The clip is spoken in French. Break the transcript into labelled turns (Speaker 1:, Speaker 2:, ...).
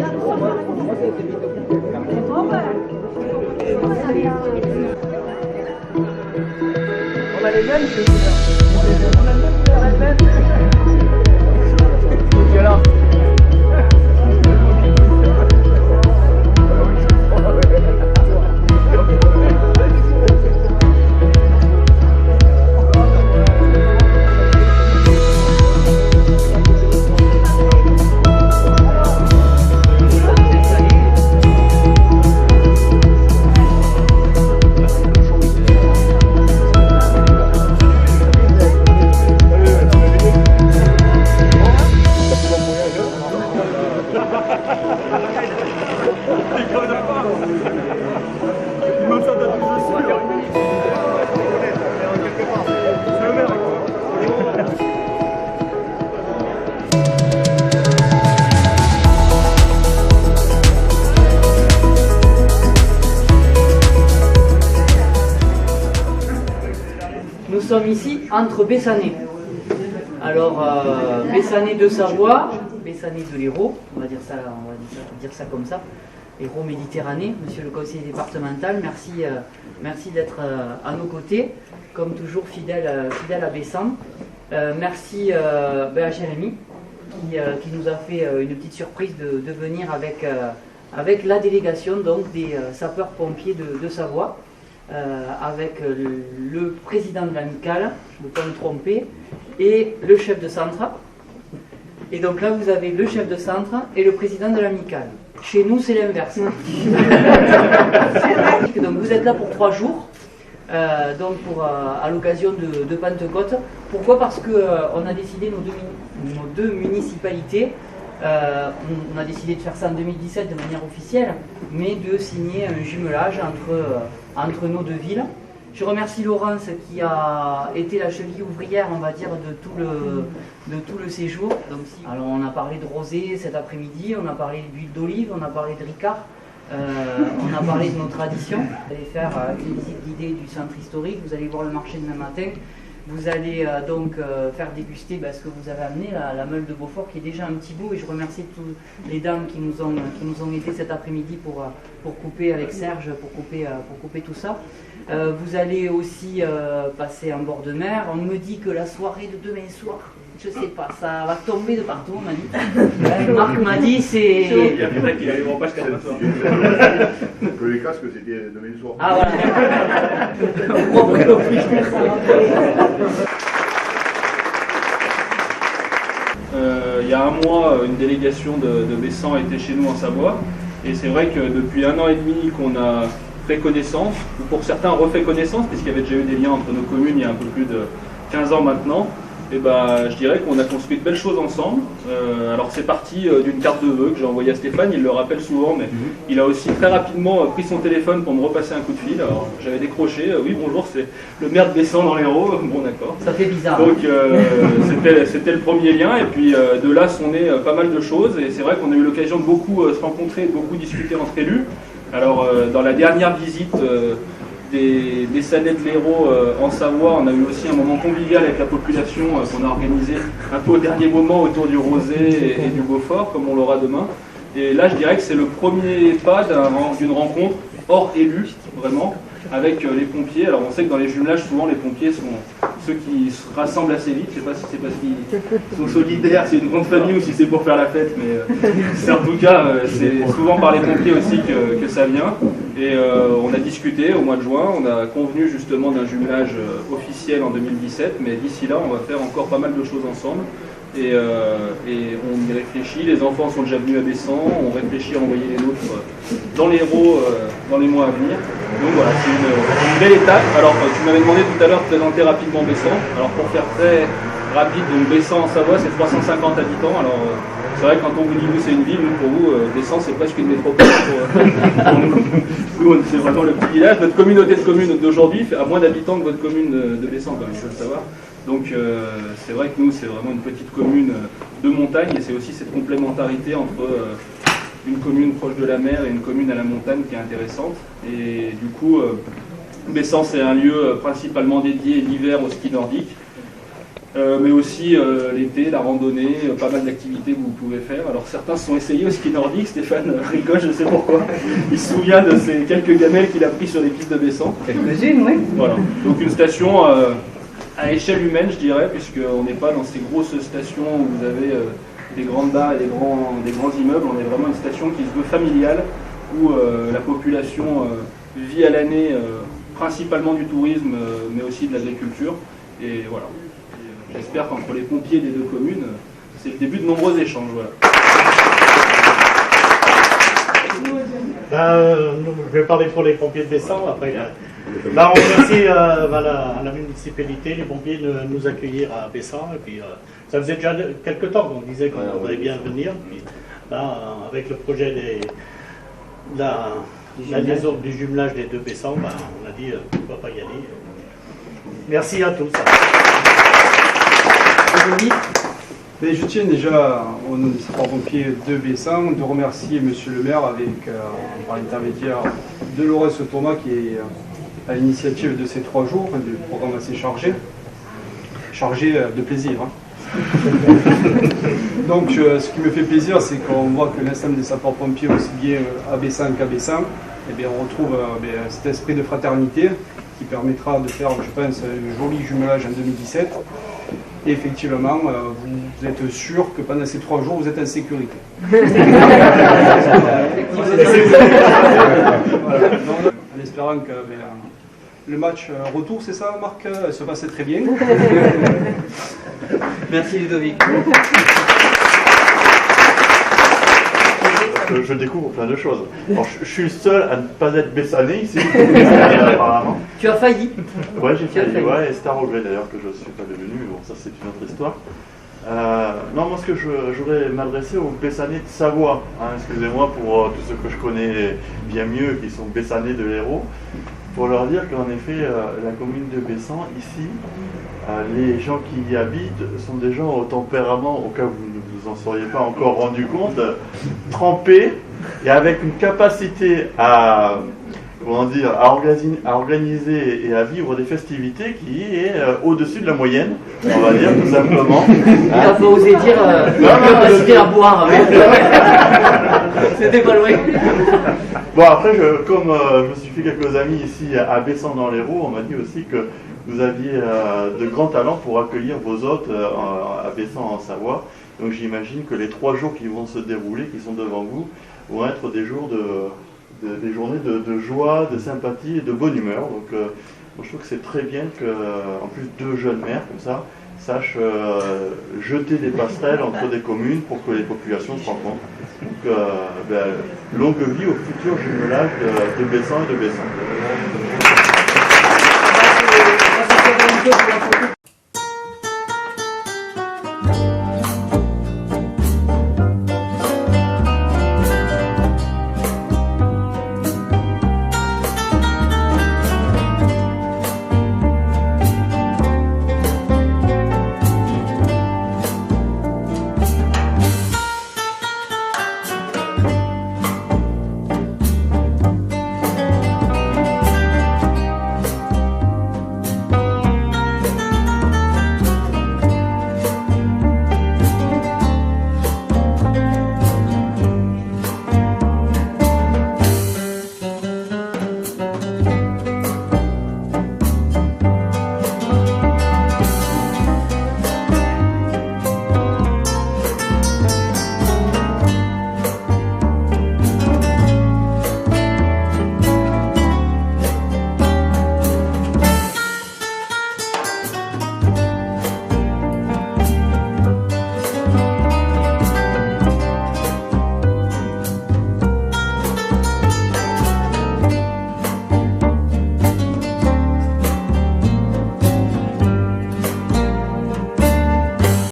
Speaker 1: On a les jeunes, on a le même. Violent.
Speaker 2: Nous sommes ici entre Bessanay. Alors, Bessanay de Savoie, Bessanay de l'Hérault, on va dire ça comme ça, Hérault Méditerranée. Monsieur le conseiller départemental, merci d'être à nos côtés, comme toujours fidèle à Bessan. Merci à Jérémy qui nous a fait une petite surprise de venir avec la délégation donc, des sapeurs-pompiers de Savoie. Avec le président de l'amicale, je ne veux pas me tromper, et le chef de centre. Et donc là, vous avez le chef de centre et le président de l'amicale. Chez nous, c'est l'inverse. Donc vous êtes là pour 3 jours, donc à l'occasion de Pentecôte. Pourquoi? Parce qu'on a décidé, nos deux municipalités, on a décidé de faire ça en 2017 de manière officielle, mais de signer un jumelage entre nos deux villes. Je remercie Laurence qui a été la cheville ouvrière, on va dire, de tout le séjour. Donc, alors on a parlé de rosé cet après-midi, on a parlé d'huile d'olive, on a parlé de ricard, on a parlé de nos traditions. Vous allez faire une visite guidée du centre historique, vous allez voir le marché demain matin. Vous allez donc faire déguster ce que vous avez amené, la meule de Beaufort qui est déjà un petit bout, et je remercie toutes les dames qui nous ont aidés cet après-midi pour couper avec Serge, pour couper tout ça. Vous allez aussi passer en bord de mer. On me dit que la soirée de demain soir, je sais pas, ça va tomber de partout, on m'a dit. Marc m'a dit c'est...
Speaker 3: Il y en a qui n'arriveront pas jusqu'à demain soir. Que les casques c'était demain soir.
Speaker 2: Ah voilà.
Speaker 4: Il y a un mois, une délégation de Bessan était chez nous en Savoie, et c'est vrai que depuis 1 an et demi qu'on a fait connaissance, ou pour certains refait connaissance, puisqu'il y avait déjà eu des liens entre nos communes il y a un peu plus de 15 ans maintenant, et je dirais qu'on a construit de belles choses ensemble. Alors c'est parti d'une carte de vœux que j'ai envoyée à Stéphane, il le rappelle souvent, mais il a aussi très rapidement pris son téléphone pour me repasser un coup de fil. Alors j'avais décroché, oui bonjour, c'est le maire de Bessan dans l'Hérault, bon d'accord.
Speaker 2: Ça fait bizarre.
Speaker 4: Donc c'était le premier lien, et puis de là sont nées pas mal de choses, et c'est vrai qu'on a eu l'occasion de beaucoup se rencontrer, de beaucoup discuter entre élus. Alors dans la dernière visite des Bessanais de l'Hérault en Savoie, on a eu aussi un moment convivial avec la population qu'on a organisé un peu au dernier moment autour du rosé et du Beaufort, comme on l'aura demain. Et là, je dirais que c'est le premier pas d'une rencontre hors élu, vraiment, avec les pompiers. Alors on sait que dans les jumelages, souvent les pompiers sont ceux qui se rassemblent assez vite. Je ne sais pas si c'est parce qu'ils sont solidaires, c'est une grande famille, ou si c'est pour faire la fête, mais c'est en tout cas, c'est souvent par les pompiers aussi que ça vient. Et on a discuté au mois de juin, on a convenu justement d'un jumelage officiel en 2017, mais d'ici là, on va faire encore pas mal de choses ensemble. Et on y réfléchit, les enfants sont déjà venus à Bessan, on réfléchit à envoyer les nôtres dans l'Hérault dans les mois à venir. Donc voilà, c'est une belle étape. Alors tu m'avais demandé tout à l'heure de présenter rapidement Bessan. Alors pour faire très rapide, donc Bessan en Savoie c'est 350 habitants. Alors c'est vrai que quand on vous dit vous c'est une ville, pour vous Bessan c'est presque une métropole pour nous. Nous c'est vraiment le petit village. Notre communauté de communes d'aujourd'hui a moins d'habitants que votre commune de Bessan quand même, il faut le savoir. Donc c'est vrai que nous c'est vraiment une petite commune de montagne, et c'est aussi cette complémentarité entre une commune proche de la mer et une commune à la montagne qui est intéressante. Et du coup Bessan c'est un lieu principalement dédié l'hiver au ski nordique. mais aussi l'été, la randonnée, pas mal d'activités que vous pouvez faire. Alors certains se sont essayés au ski nordique, Stéphane rigole, je sais pourquoi. Il se souvient de ces quelques gamelles qu'il a pris sur les pistes de Bessan.
Speaker 2: Quelques-unes, oui.
Speaker 4: Voilà, donc une station à échelle humaine, je dirais, puisqu'on n'est pas dans ces grosses stations où vous avez des grandes barres et des grands immeubles. On est vraiment une station qui se veut familiale, où la population vit à l'année principalement du tourisme, mais aussi de l'agriculture. Et voilà. J'espère qu'entre les pompiers des deux communes, c'est le début de nombreux échanges. Voilà.
Speaker 5: Je vais parler pour les pompiers de Bessan. Après, on remercie la municipalité, les pompiers de nous accueillir à Bessan. Et puis, ça faisait déjà quelques temps qu'on disait qu'on voudrait bien venir. Puis, là, avec le projet la liaison du jumelage des deux Bessan, on a dit pourquoi pas y aller. Merci à tous.
Speaker 6: Mais je tiens déjà, au nom des sapeurs-pompiers de Bessan, de remercier Monsieur le maire par l'intermédiaire de Laurence Thomas qui est à l'initiative de ces 3 jours, du programme assez chargé de plaisir. Donc ce qui me fait plaisir, c'est qu'on voit que l'ensemble des sapeurs-pompiers, aussi bien à Bessan qu'à Bessan, on retrouve cet esprit de fraternité qui permettra de faire, je pense, un joli jumelage en 2017. Et effectivement, vous êtes sûr que pendant ces 3 jours, vous êtes en sécurité. Voilà. Donc, en espérant que le match retour, c'est ça, Marc, se passait très bien.
Speaker 2: Merci Ludovic.
Speaker 7: Je découvre plein de choses. Alors, je suis le seul à ne pas être bessanné ici, apparemment.
Speaker 2: Tu as failli.
Speaker 7: Ouais, j'ai failli. Ouais, et c'est un regret d'ailleurs que je ne suis pas devenu, mais bon, ça c'est une autre histoire. Non, moi ce que je voudrais m'adresser aux Bessanais de Savoie, excusez-moi pour tous ceux que je connais bien mieux, qui sont Bessanais de l'Hérault, pour leur dire qu'en effet, la commune de Bessan, ici, les gens qui y habitent sont des gens au tempérament, au cas où vous ne vous en seriez pas encore rendu compte, trempés et avec une capacité à organiser et à vivre des festivités qui est au-dessus de la moyenne, on va dire tout simplement.
Speaker 2: Il n'a pas osé dire capacité à boire. C'était pas loin.
Speaker 7: Bon, après, comme je me suis fait quelques amis ici à Bessan dans l'Hérault, on m'a dit aussi que vous aviez de grands talents pour accueillir vos hôtes à Bessan en Savoie. Donc j'imagine que les 3 jours qui vont se dérouler, qui sont devant vous, vont être des jours des journées de joie, de sympathie et de bonne humeur. Donc moi, je trouve que c'est très bien que, en plus, 2 jeunes maires comme ça sachent jeter des passerelles entre des communes pour que les populations se rencontrent. Donc longue vie au futur jumelage de Bessan et de Bessan.